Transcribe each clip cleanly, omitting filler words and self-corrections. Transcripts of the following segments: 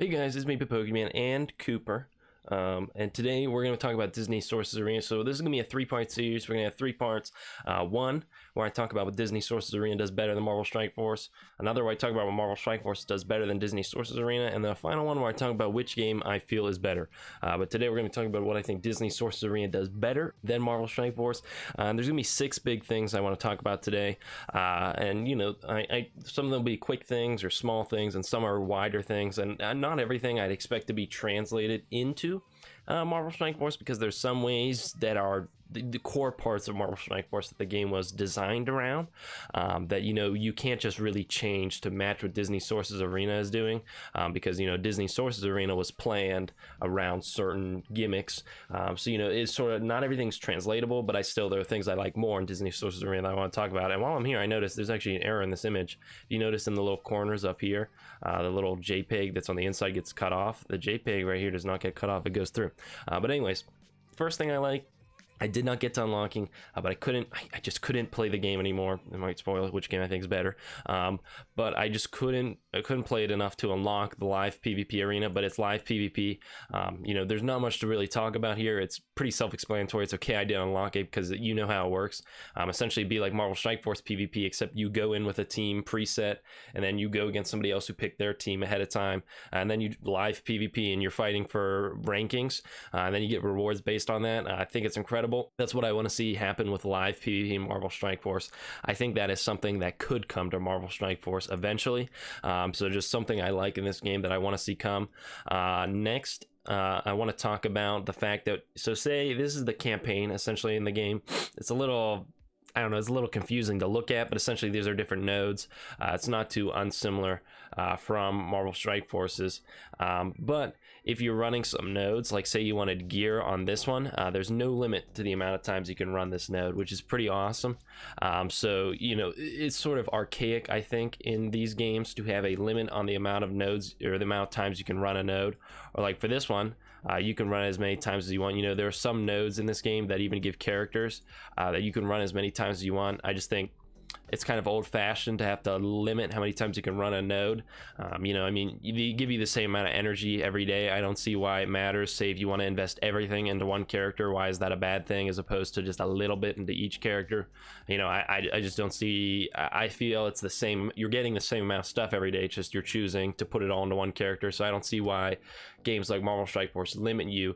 Hey guys, it's me, Pokemon and Cooper. And today we're going to talk about Disney Sorcerer Arena. So this is going to be a three-part series. We're going to have 3 parts. One, where I talk about what Disney Sorcerer Arena does better than Marvel Strike Force. Another, where I talk about what Marvel Strike Force does better than Disney Sorcerer Arena. And the final one, where I talk about which game I feel is better. But today we're going to be talking about what I think Disney Sorcerer Arena does better than Marvel Strike Force. There's going to be 6 big things I want to talk about today. And you know, some of them will be quick things or small things, and some are wider things. And not everything I'd expect to be translated into Marvel Strike Force, because there's some ways that are the core parts of Marvel Strike Force that the game was designed around, that you can't just really change to match what Disney Sorcerer Arena is doing, because Disney Sorcerer Arena was planned around certain gimmicks, so it's sort of not everything's translatable, but there are things I like more in Disney Sorcerer Arena that I want to talk about. And while I'm here, I noticed there's actually an error in this image. If you notice in the little corners up here, the little JPEG that's on the inside gets cut off. The JPEG right here does not get cut off, it goes through. But anyways, first thing I did not get to unlocking, but I just couldn't play the game anymore. It might spoil which game I think is better, but I couldn't play it enough to unlock the live PvP arena. But it's live PvP. There's not much to really talk about here. It's pretty self-explanatory. It's okay I didn't unlock it because you know how it works. Essentially it'd be like Marvel Strike Force PvP, except you go in with a team preset, and then you go against somebody else who picked their team ahead of time, and then you live PvP and you're fighting for rankings, and then you get rewards based on that. I think it's incredible. That's what I want to see happen with live PvP in Marvel Strike Force. I think that is something that could come to Marvel Strike Force eventually. So just something I like in this game that I want to see come. Next, I want to talk about the fact that, so say this is the campaign essentially in the game. It's a little, I don't know, it's a little confusing to look at, but essentially these are different nodes. It's not too unsimilar from Marvel Strike Forces, but if you're running some nodes, like say you wanted gear on this one, there's no limit to the amount of times you can run this node, which is pretty awesome. So it's sort of archaic, I think, in these games to have a limit on the amount of nodes or the amount of times you can run a node. Or like for this one, you can run as many times as you want. There are some nodes in this game that even give characters that you can run as many times as you want. I just think it's kind of old-fashioned to have to limit how many times you can run a node. I mean, they give you the same amount of energy every day. I don't see why it matters. Say if you want to invest everything into one character, why is that a bad thing as opposed to just a little bit into each character? I just don't see. I feel it's the same. You're getting the same amount of stuff every day. It's just you're choosing to put it all into one character. So I don't see why games like Marvel Strike Force limit you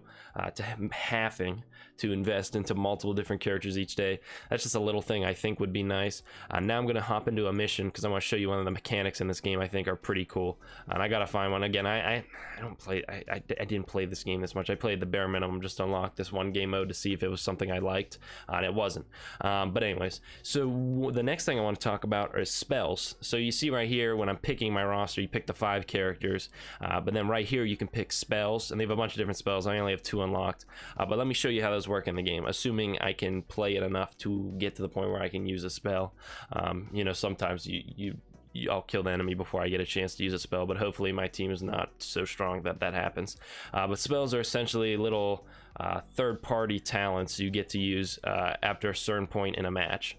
to having to invest into multiple different characters each day. That's just a little thing I think would be nice. Now I'm going to hop into a mission because I want to show you one of the mechanics in this game I think are pretty cool. And I got to find one. Again, I don't play, I didn't play this game this much. I played the bare minimum just to unlock this one game mode to see if it was something I liked, and it wasn't. But anyways, so the next thing I want to talk about is spells. So you see right here when I'm picking my roster, you pick the 5 characters, but then right here you can pick spells, and they have a bunch of different spells. I only have 2 unlocked, but let me show you how those work in the game, assuming I can play it enough to get to the point where I can use a spell. Sometimes I'll kill the enemy before I get a chance to use a spell, but hopefully my team is not so strong that happens. But spells are essentially little third-party talents you get to use after a certain point in a match.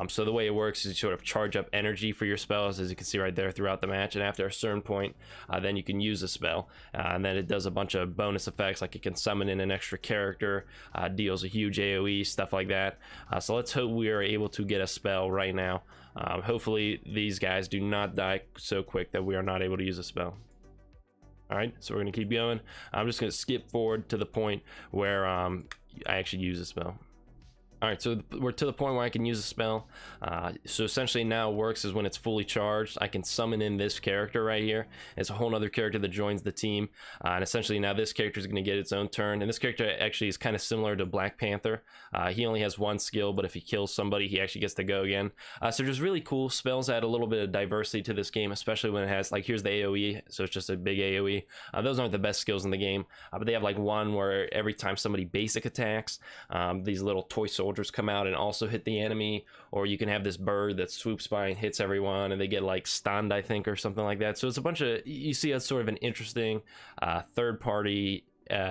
So the way it works is you sort of charge up energy for your spells, as you can see right there, throughout the match, and after a certain point then you can use a spell, and then it does a bunch of bonus effects, like it can summon in an extra character, deals a huge AoE, stuff like that. So let's hope we are able to get a spell right now. Hopefully these guys do not die so quick that we are not able to use a spell. Alright, so we're going to keep going. I'm just going to skip forward to the point where I actually use a spell. Alright, so we're to the point where I can use a spell. So essentially now it works is when it's fully charged, I can summon in this character right here. It's a whole other character that joins the team. And essentially now this character is going to get its own turn. And this character actually is kind of similar to Black Panther. He only has 1 skill, but if he kills somebody, he actually gets to go again. So just really cool. Spells add a little bit of diversity to this game, especially when it has, like, here's the AoE. So it's just a big AoE. Those aren't the best skills in the game, but they have like one where every time somebody basic attacks, these little toy soldiers come out and also hit the enemy, or you can have this bird that swoops by and hits everyone and they get like stunned, I think, or something like that. So it's a bunch of, you see, it's sort of an interesting third-party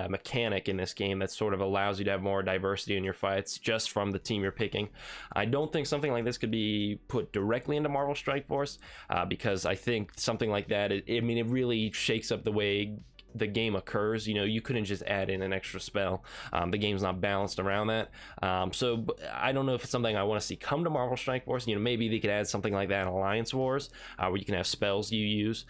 mechanic in this game that sort of allows you to have more diversity in your fights just from the team you're picking. I don't think something like this could be put directly into Marvel Strike Force, because I think something like that, I mean, it really shakes up the way the game occurs. You know, you couldn't just add in an extra spell. The game's not balanced around that. So I don't know if it's something I want to see come to Marvel Strike Force. You know, maybe they could add something like that in Alliance Wars, where you can have spells you use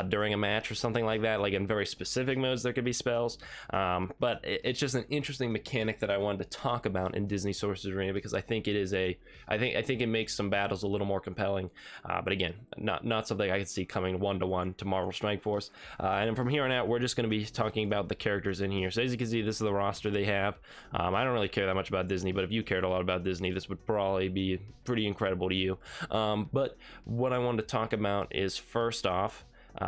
during a match or something like that. Like in very specific modes, there could be spells. But it's just an interesting mechanic that I wanted to talk about in Disney Sorcerer's Arena, because I think it is I think it makes some battles a little more compelling. But again, not something I could see coming one-to-one to Marvel Strike Force. And from here on out, we're just going to be talking about the characters in here. So as you can see, this is the roster they have. I don't really care that much about Disney, but if you cared a lot about Disney, this would probably be pretty incredible to you. But what I wanted to talk about is, first off,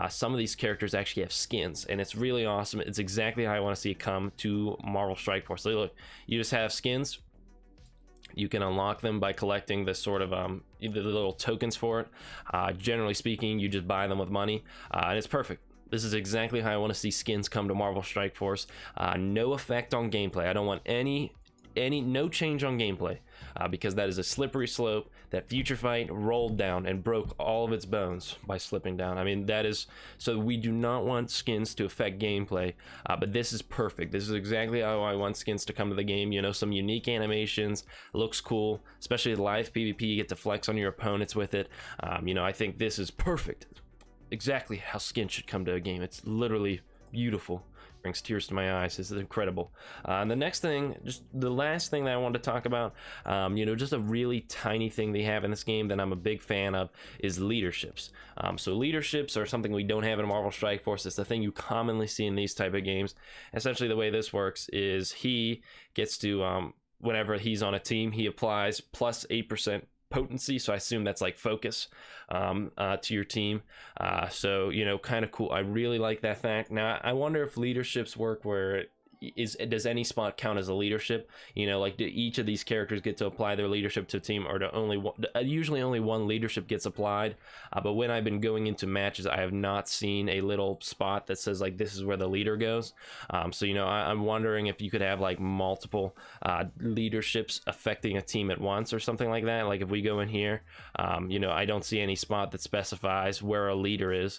some of these characters actually have skins, and it's really awesome. It's exactly how I want to see it come to Marvel Strike Force. So look, you just have skins. You can unlock them by collecting the sort of the little tokens for it. Generally speaking, you just buy them with money, and it's perfect. This is exactly how I want to see skins come to Marvel Strike Force. No effect on gameplay. I don't want no change on gameplay, because that is a slippery slope that Future Fight rolled down and broke all of its bones by slipping down. I mean, that is, so we do not want skins to affect gameplay, but this is perfect. This is exactly how I want skins to come to the game. You know, some unique animations, looks cool, especially live PvP. You get to flex on your opponents with it. You know, I think this is perfect. Exactly how skin should come to a game. It's literally beautiful. Brings tears to my eyes. This is incredible. And the next thing, just the last thing that I wanted to talk about, you know, just a really tiny thing they have in this game that I'm a big fan of is leaderships. So leaderships are something we don't have in Marvel Strike Force. It's the thing you commonly see in these type of games. Essentially, the way this works is he gets to, whenever he's on a team, he applies plus 8% potency, so I assume that's like focus to your team. So, you know, kind of cool. I really like that fact. Now I wonder if leaderships work where does any spot count as a leadership? You know, like, do each of these characters get to apply their leadership to a team, or do usually only one leadership gets applied? But when I've been going into matches, I have not seen a little spot that says like this is where the leader goes. So, you know, I'm wondering if you could have like multiple leaderships affecting a team at once or something like that. Like if we go in here, you know, I don't see any spot that specifies where a leader is.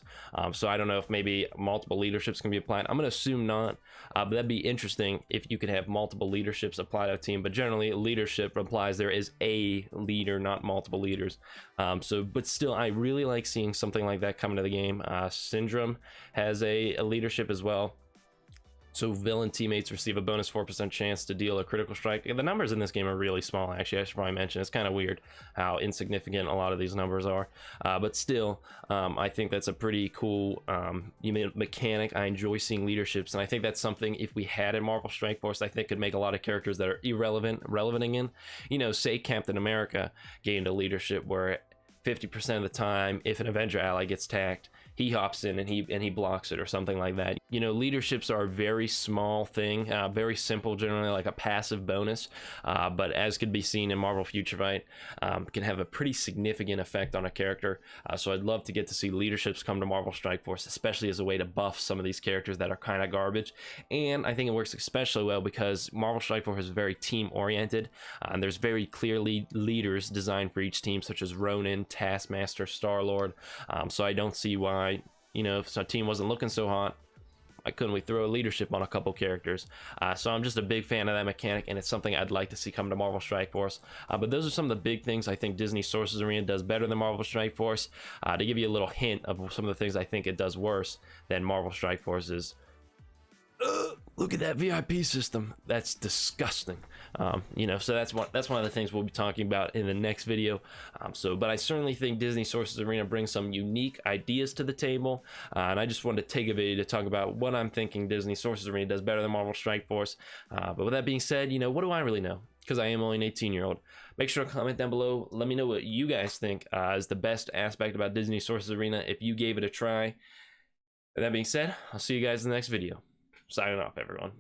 So I don't know if maybe multiple leaderships can be applied. I'm gonna assume not, but that'd be interesting if you could have multiple leaderships applied to a team. But generally, leadership implies there is a leader, not multiple leaders. So, but still, I really like seeing something like that come into the game. Syndrome has a leadership as well. So villain teammates receive a bonus 4% chance to deal a critical strike. The numbers in this game are really small, actually. I should probably mention, it's kind of weird how insignificant a lot of these numbers are. But still, I think that's a pretty cool mechanic. I enjoy seeing leaderships, and I think that's something, if we had in Marvel Strike Force, I think could make a lot of characters that are relevanting in. You know, say Captain America gained a leadership where 50% of the time, if an Avenger ally gets tagged, he hops in and he blocks it or something like that. You know, leaderships are a very small thing, very simple, generally like a passive bonus, but as could be seen in Marvel Future Fight, can have a pretty significant effect on a character. So I'd love to get to see leaderships come to Marvel Strike Force, especially as a way to buff some of these characters that are kind of garbage. And I think it works especially well because Marvel Strike Force is very team oriented, and there's very clearly leaders designed for each team, such as Ronin, Taskmaster, Star-Lord. So I don't see why, you know, if a team wasn't looking so hot, why couldn't we throw a leadership on a couple characters? So I'm just a big fan of that mechanic, and it's something I'd like to see come to Marvel Strike Force. But those are some of the big things I think Disney Sorcerer's Arena does better than Marvel Strike Force. To give you a little hint of some of the things I think it does worse than Marvel Strike Force is, look at that VIP system. That's disgusting. You know, so that's one of the things we'll be talking about in the next video. But I certainly think Disney Sorcerer's Arena brings some unique ideas to the table, and I just wanted to take a video to talk about what I'm thinking Disney Sorcerer's Arena does better than Marvel Strike Force. But with that being said, you know, what do I really know? Because I am only an 18-year-old. Make sure to comment down below. Let me know what you guys think is the best aspect about Disney Sorcerer's Arena if you gave it a try. With that being said, I'll see you guys in the next video. Signing off, everyone.